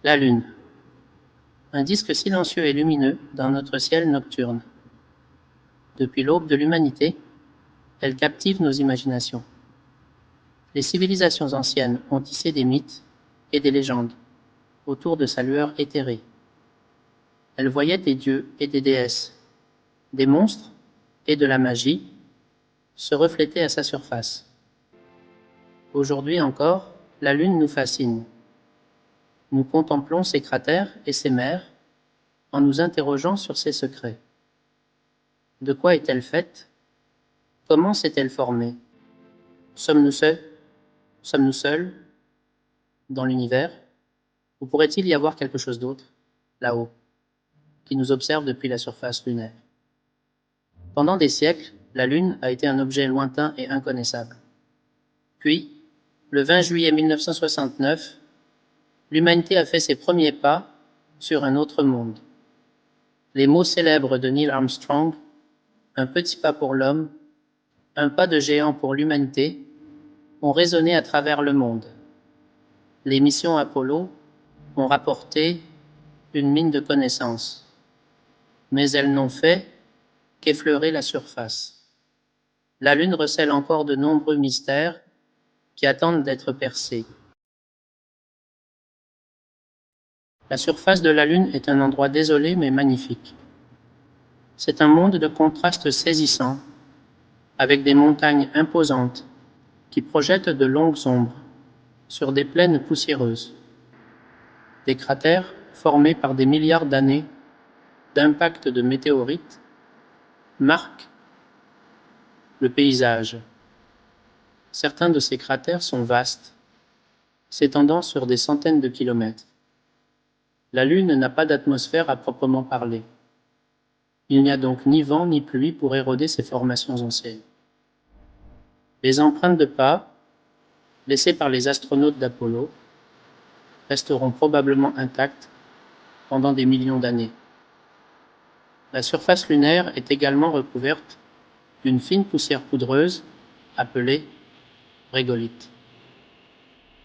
La Lune. Un disque silencieux et lumineux dans notre ciel nocturne. Depuis l'aube de l'humanité, elle captive nos imaginations. Les civilisations anciennes ont tissé des mythes et des légendes autour de sa lueur éthérée. Elles voyaient des dieux et des déesses, des monstres et de la magie se refléter à sa surface. Aujourd'hui encore, la Lune nous fascine. Nous contemplons ses cratères et ses mers en nous interrogeant sur ses secrets. De quoi est-elle faite? Comment s'est-elle formée? Sommes-nous seuls? Sommes-nous seuls dans l'univers? Ou pourrait-il y avoir quelque chose d'autre, là-haut, qui nous observe depuis la surface lunaire? Pendant des siècles, la Lune a été un objet lointain et inconnaissable. Puis, le 20 juillet 1969, l'humanité a fait ses premiers pas sur un autre monde. Les mots célèbres de Neil Armstrong, un petit pas pour l'homme, un pas de géant pour l'humanité, ont résonné à travers le monde. Les missions Apollo ont rapporté une mine de connaissances, mais elles n'ont fait qu'effleurer la surface. La Lune recèle encore de nombreux mystères qui attendent d'être percés. La surface de la Lune est un endroit désolé mais magnifique. C'est un monde de contrastes saisissants, avec des montagnes imposantes qui projettent de longues ombres sur des plaines poussiéreuses. Des cratères formés par des milliards d'années d'impacts de météorites marquent le paysage. Certains de ces cratères sont vastes, s'étendant sur des centaines de kilomètres. La Lune n'a pas d'atmosphère à proprement parler. Il n'y a donc ni vent ni pluie pour éroder ces formations anciennes. Les empreintes de pas, laissées par les astronautes d'Apollo, resteront probablement intactes pendant des millions d'années. La surface lunaire est également recouverte d'une fine poussière poudreuse appelée régolithe.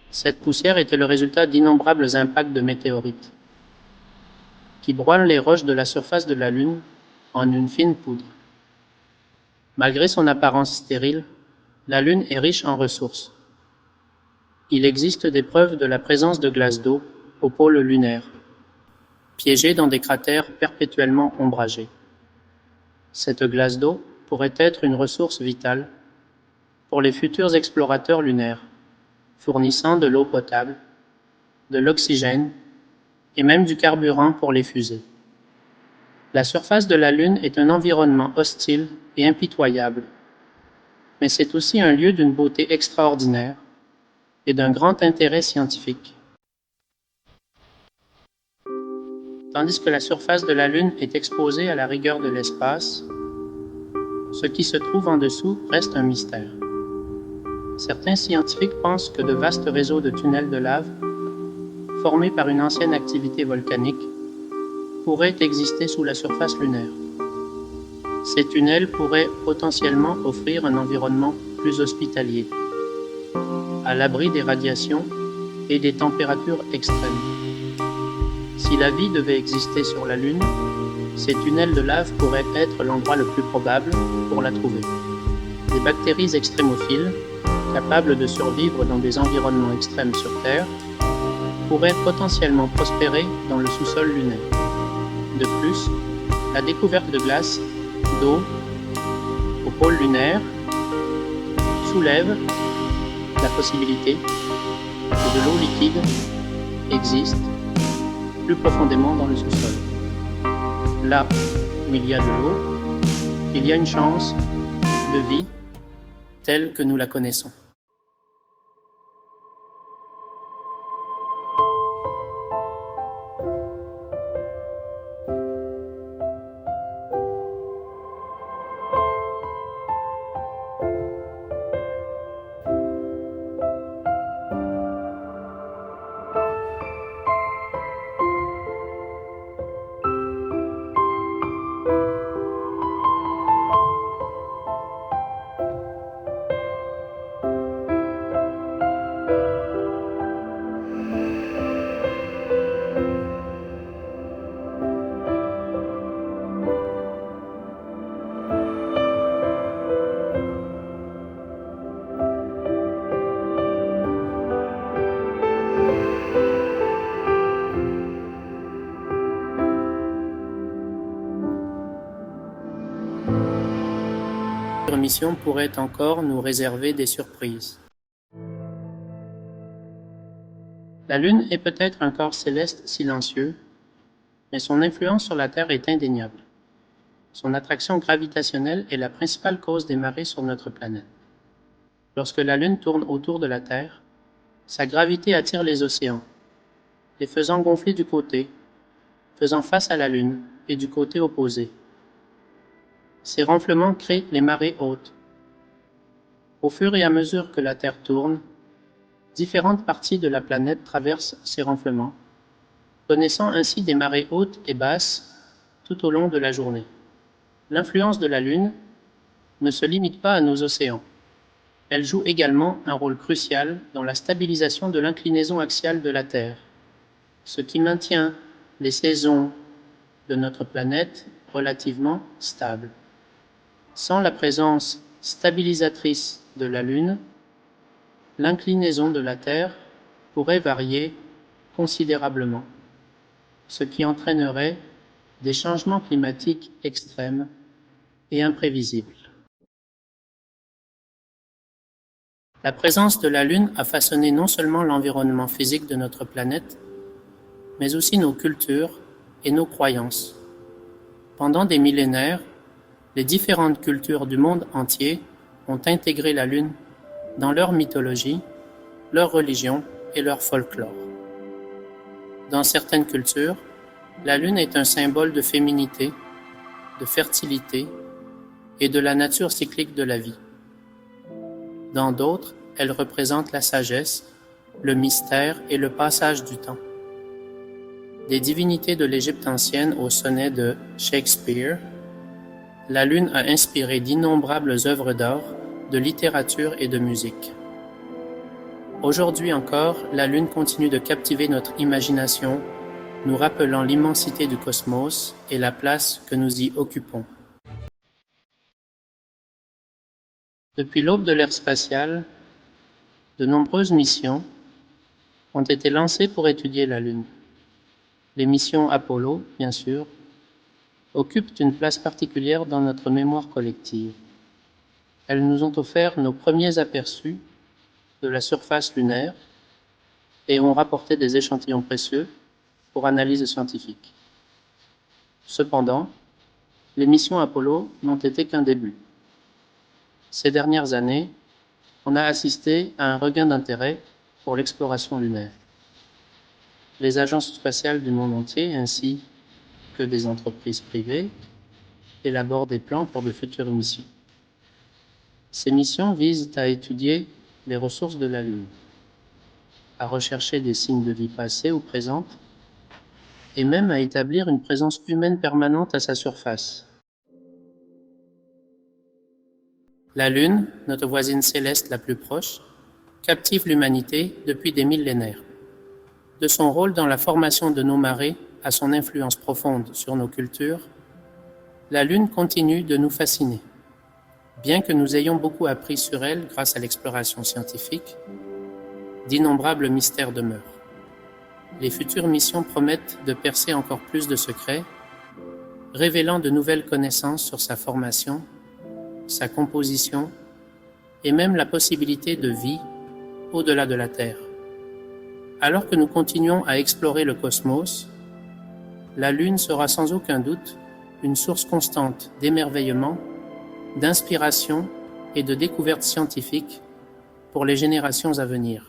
Cette poussière était le résultat d'innombrables impacts de météorites qui broient les roches de la surface de la Lune en une fine poudre. Malgré son apparence stérile, la Lune est riche en ressources. Il existe des preuves de la présence de glace d'eau au pôle lunaire, piégée dans des cratères perpétuellement ombragés. Cette glace d'eau pourrait être une ressource vitale pour les futurs explorateurs lunaires, fournissant de l'eau potable, de l'oxygène et même du carburant pour les fusées. La surface de la Lune est un environnement hostile et impitoyable, mais c'est aussi un lieu d'une beauté extraordinaire et d'un grand intérêt scientifique. Tandis que la surface de la Lune est exposée à la rigueur de l'espace, ce qui se trouve en dessous reste un mystère. Certains scientifiques pensent que de vastes réseaux de tunnels de lave, formés par une ancienne activité volcanique, pourraient exister sous la surface lunaire. Ces tunnels pourraient potentiellement offrir un environnement plus hospitalier, à l'abri des radiations et des températures extrêmes. Si la vie devait exister sur la Lune, ces tunnels de lave pourraient être l'endroit le plus probable pour la trouver. Des bactéries extrémophiles, capables de survivre dans des environnements extrêmes sur Terre, pourraient potentiellement prospérer dans le sous-sol lunaire. De plus, la découverte de glace, d'eau, au pôle lunaire, soulève la possibilité que de l'eau liquide existe plus profondément dans le sous-sol. Là où il y a de l'eau, il y a une chance de vie telle que nous la connaissons. mission pourrait encore nous réserver des surprises. La Lune est peut-être un corps céleste silencieux, mais son influence sur la Terre est indéniable. Son attraction gravitationnelle est la principale cause des marées sur notre planète. Lorsque la Lune tourne autour de la Terre, sa gravité attire les océans, les faisant gonfler du côté, faisant face à la Lune, et du côté opposé. Ces renflements créent les marées hautes. Au fur et à mesure que la Terre tourne, différentes parties de la planète traversent ces renflements, connaissant ainsi des marées hautes et basses tout au long de la journée. L'influence de la Lune ne se limite pas à nos océans. Elle joue également un rôle crucial dans la stabilisation de l'inclinaison axiale de la Terre, ce qui maintient les saisons de notre planète relativement stables. Sans la présence stabilisatrice de la Lune, l'inclinaison de la Terre pourrait varier considérablement, ce qui entraînerait des changements climatiques extrêmes et imprévisibles. La présence de la Lune a façonné non seulement l'environnement physique de notre planète, mais aussi nos cultures et nos croyances. Pendant des millénaires, les différentes cultures du monde entier ont intégré la Lune dans leur mythologie, leur religion et leur folklore. Dans certaines cultures, la Lune est un symbole de féminité, de fertilité et de la nature cyclique de la vie. Dans d'autres, elle représente la sagesse, le mystère et le passage du temps. Des divinités de l'Égypte ancienne au sonnet de Shakespeare, la Lune a inspiré d'innombrables œuvres d'art, de littérature et de musique. Aujourd'hui encore, la Lune continue de captiver notre imagination, nous rappelant l'immensité du cosmos et la place que nous y occupons. Depuis l'aube de l'ère spatiale, de nombreuses missions ont été lancées pour étudier la Lune. Les missions Apollo, bien sûr, occupent une place particulière dans notre mémoire collective. Elles nous ont offert nos premiers aperçus de la surface lunaire et ont rapporté des échantillons précieux pour analyse scientifique. Cependant, les missions Apollo n'ont été qu'un début. Ces dernières années, on a assisté à un regain d'intérêt pour l'exploration lunaire. Les agences spatiales du monde entier, ainsi que des entreprises privées, élaborent des plans pour de futures missions. Ces missions visent à étudier les ressources de la Lune, à rechercher des signes de vie passée ou présente, et même à établir une présence humaine permanente à sa surface. La Lune, notre voisine céleste la plus proche, captive l'humanité depuis des millénaires. De son rôle dans la formation de nos marées à son influence profonde sur nos cultures, la Lune continue de nous fasciner. Bien que nous ayons beaucoup appris sur elle grâce à l'exploration scientifique, d'innombrables mystères demeurent. Les futures missions promettent de percer encore plus de secrets, révélant de nouvelles connaissances sur sa formation, sa composition et même la possibilité de vie au-delà de la Terre. Alors que nous continuons à explorer le cosmos, la Lune sera sans aucun doute une source constante d'émerveillement, d'inspiration et de découvertes scientifiques pour les générations à venir.